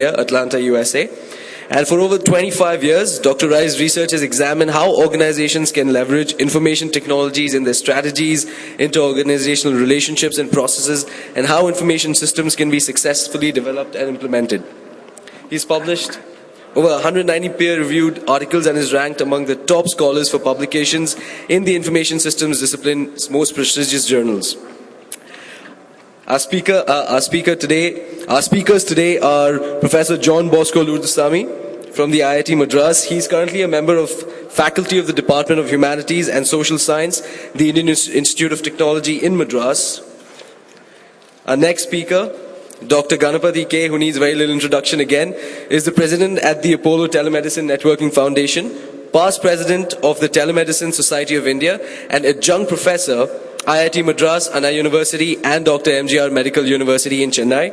Atlanta, USA. And for over 25 years, Dr. Rai's research has examined how organizations can leverage information technologies in their strategies, interorganizational relationships and processes, and how information systems can be successfully developed and implemented. He's published over 190 peer-reviewed articles and is ranked among the top scholars for publications in the information systems discipline's most prestigious journals. Our speakers today are Professor John Bosco Lurdusamy from the IIT Madras. He's currently a member of faculty of the Department of Humanities and Social Science, the Indian Institute of Technology in Madras. Our next speaker, Dr. Ganapathy K, who needs very little introduction again, is the president at the Apollo Telemedicine Networking Foundation, past president of the Telemedicine Society of India, and adjunct professor IIT Madras, Anna University, and Dr. MGR Medical University in Chennai,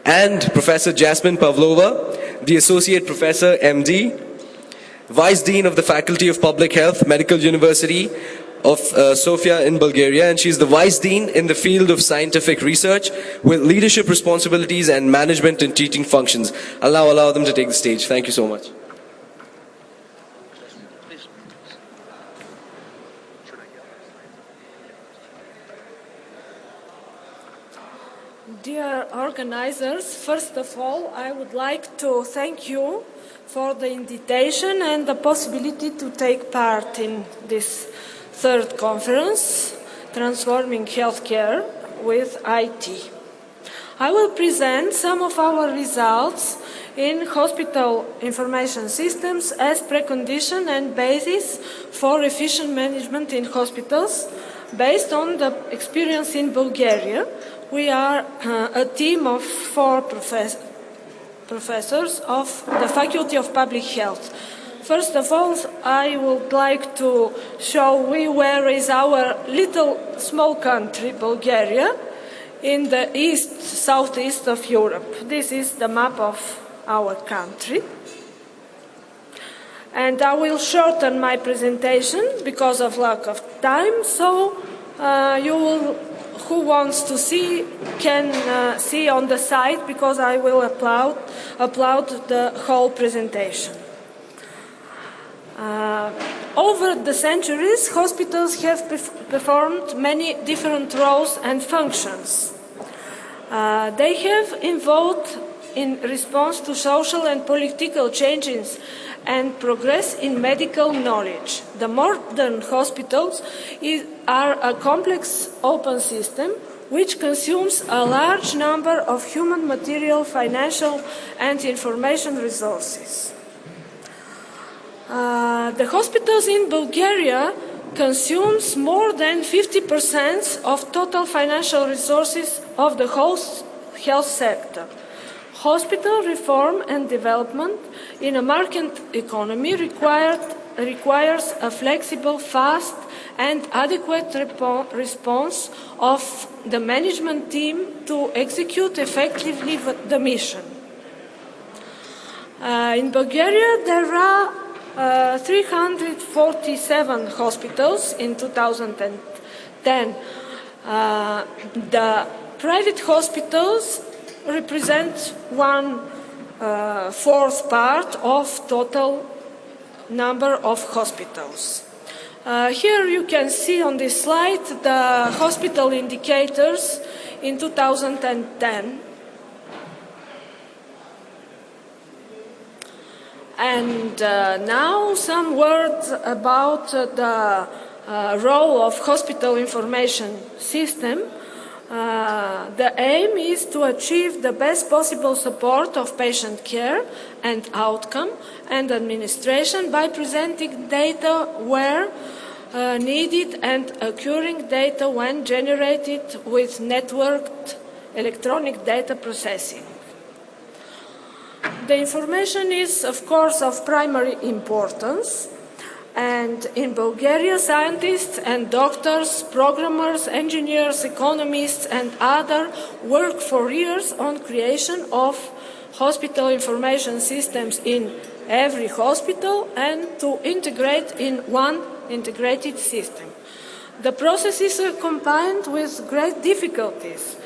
and Professor Jasmine Pavlova, the Associate Professor, MD, Vice Dean of the Faculty of Public Health, Medical University of Sofia in Bulgaria, and she's the Vice Dean in the field of scientific research with leadership responsibilities and management and teaching functions. I'll now allow them to take the stage. Thank you so much. Dear organizers, first of all, I would like to thank you for the invitation and the possibility to take part in this third conference, Transforming Healthcare with IT. I will present some of our results in hospital information systems as precondition and basis for efficient management in hospitals based on the experience in Bulgaria. We are a team of 4 professors of the Faculty of Public Health. First of all, I would like to show where is our little small country, Bulgaria, in the southeast of Europe. This is the map of our country. And I will shorten my presentation because of lack of time, so who wants to see can see on the site because I will upload the whole presentation. Over the centuries, hospitals have performed many different roles and functions. They have evolved in response to social and political changes and progress in medical knowledge. The modern hospitals are a complex open system which consumes a large number of human, material, financial, and information resources. The hospitals in Bulgaria consumes more than 50% of total financial resources of the whole health sector. Hospital reform and development in a market economy requires a flexible, fast, and adequate response of the management team to execute effectively the mission. In Bulgaria, there are 347 hospitals in 2010. The private hospitals represent 1/4 part of total number of hospitals. Here you can see on this slide the hospital indicators in 2010. And now some words about the role of hospital information system. The aim is to achieve the best possible support of patient care and outcome and administration by presenting data where needed and accruing data when generated with networked electronic data processing. The information is, of course, of primary importance. And in Bulgaria, scientists and doctors, programmers, engineers, economists, and others work for years on creation of hospital information systems in every hospital and to integrate in one integrated system. The process is accompanied with great difficulties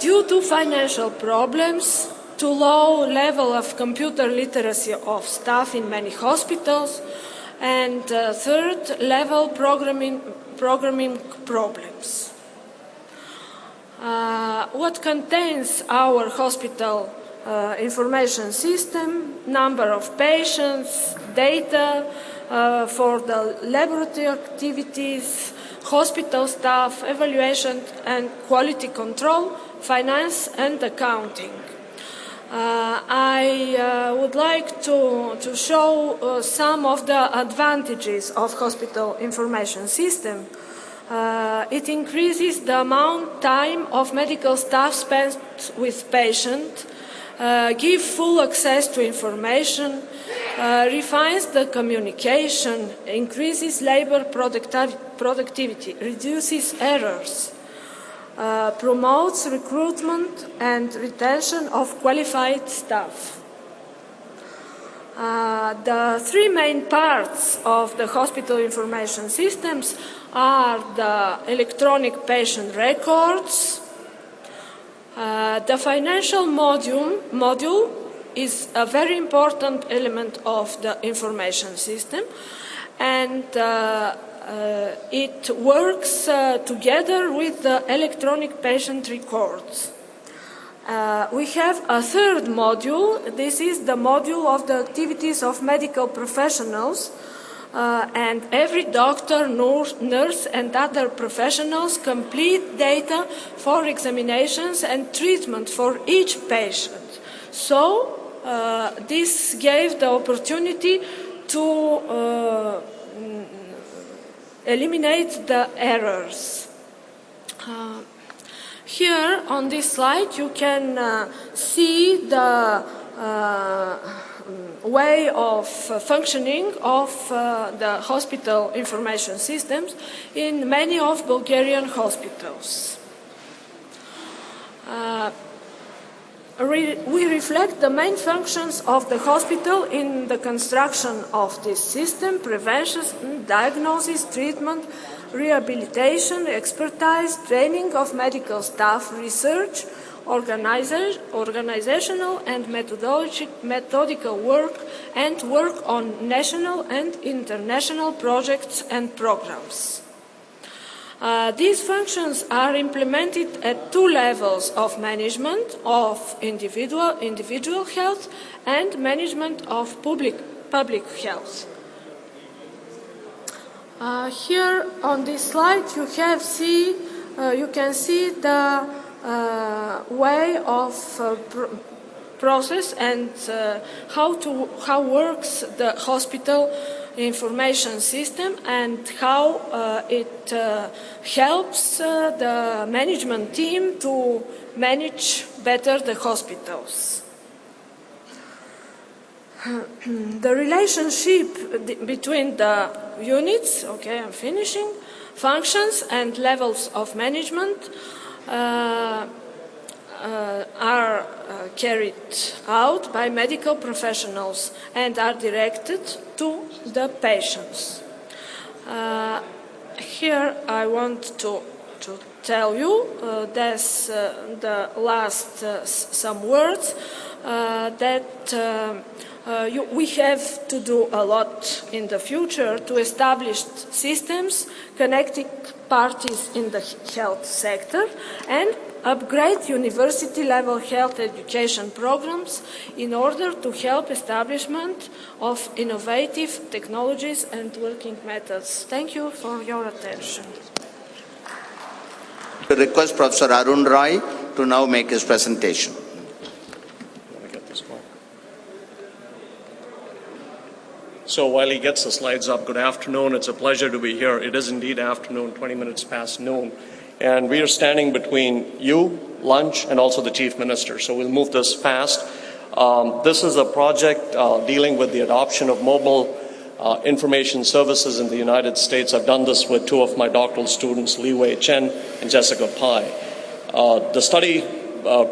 due to financial problems, too low level of computer literacy of staff in many hospitals, and third, level programming problems. What contains our hospital information system? Number of patients, data for the laboratory activities, hospital staff, evaluation and quality control, finance and accounting. I would like to show some of the advantages of hospital information system. It increases the time of medical staff spent with patient, give full access to information, refines the communication, increases labor productivity, reduces errors, promotes recruitment and retention of qualified staff. The three main parts of the hospital information systems are the electronic patient records. The financial module is a very important element of the information system, and it works together with the electronic patient records. We have a third module. This is the module of the activities of medical professionals, and every doctor, nurse and other professionals complete data for examinations and treatment for each patient. So this gave the opportunity to eliminate the errors. Here on this slide you can see the way of functioning of the hospital information systems in many of Bulgarian hospitals. We reflect the main functions of the hospital in the construction of this system: prevention, diagnosis, treatment, rehabilitation, expertise, training of medical staff, research, organizational and methodical work, and work on national and international projects and programs. These functions are implemented at two levels of management: of individual health and management of public health. Here on this slide you can see the way of process and how works the hospital information system and how it helps the management team to manage better the hospitals. The relationship between the units, I'm finishing, functions and levels of management are carried out by medical professionals and are directed to the patients. Here I want to tell you the last some words that we have to do a lot in the future to establish systems connecting parties in the health sector and upgrade university-level health education programs in order to help establishment of innovative technologies and working methods. Thank you for your attention. I request Professor Arun Rai to now make his presentation. So while he gets the slides up, good afternoon. It's a pleasure to be here. It is indeed afternoon, 20 minutes past noon. And we are standing between you, lunch, and also the Chief Minister. So we'll move this fast. This is a project dealing with the adoption of mobile information services in the United States. I've done this with two of my doctoral students, Li Wei Chen and Jessica Pai. The study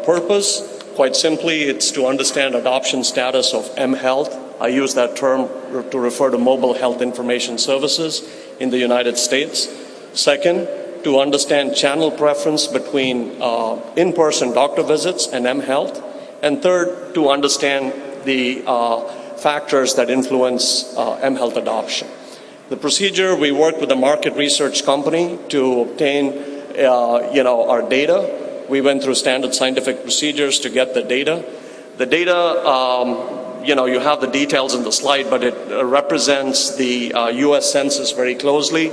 purpose, quite simply, it's to understand adoption status of mHealth. I use that term to refer to mobile health information services in the United States. Second, to understand channel preference between in-person doctor visits and mHealth. And third, to understand the factors that influence mHealth adoption. The procedure, we work with a market research company to obtain our data. We went through standard scientific procedures to get the data. The data, you have the details in the slide, but it represents the U.S. Census very closely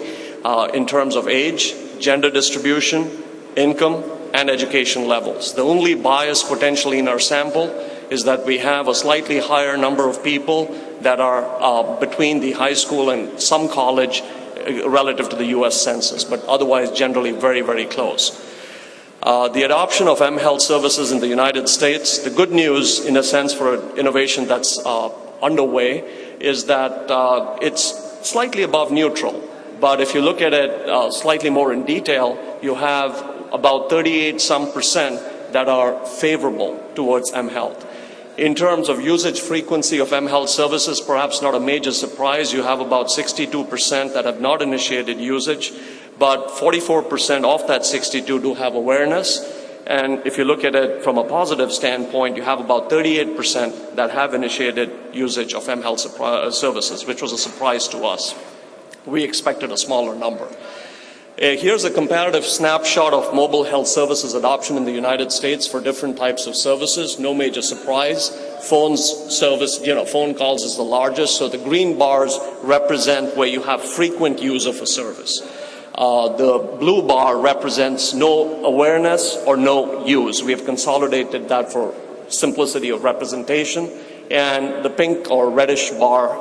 in terms of age, gender distribution, income, and education levels. The only bias potentially in our sample is that we have a slightly higher number of people that are between the high school and some college relative to the U.S. Census, but otherwise generally very, very close. The adoption of mHealth services in the United States, the good news in a sense for innovation that's underway is that it's slightly above neutral. But if you look at it slightly more in detail, you have about 38% that are favorable towards mHealth. In terms of usage frequency of mHealth services, perhaps not a major surprise, you have about 62% that have not initiated usage, but 44% of that 62 do have awareness. And if you look at it from a positive standpoint, you have about 38% that have initiated usage of mHealth services, which was a surprise to us. We expected a smaller number. Here's a comparative snapshot of mobile health services adoption in the United States for different types of services. No major surprise. Phone calls is the largest. So the green bars represent where you have frequent use of a service. The blue bar represents no awareness or no use. We have consolidated that for simplicity of representation. And the pink or reddish bar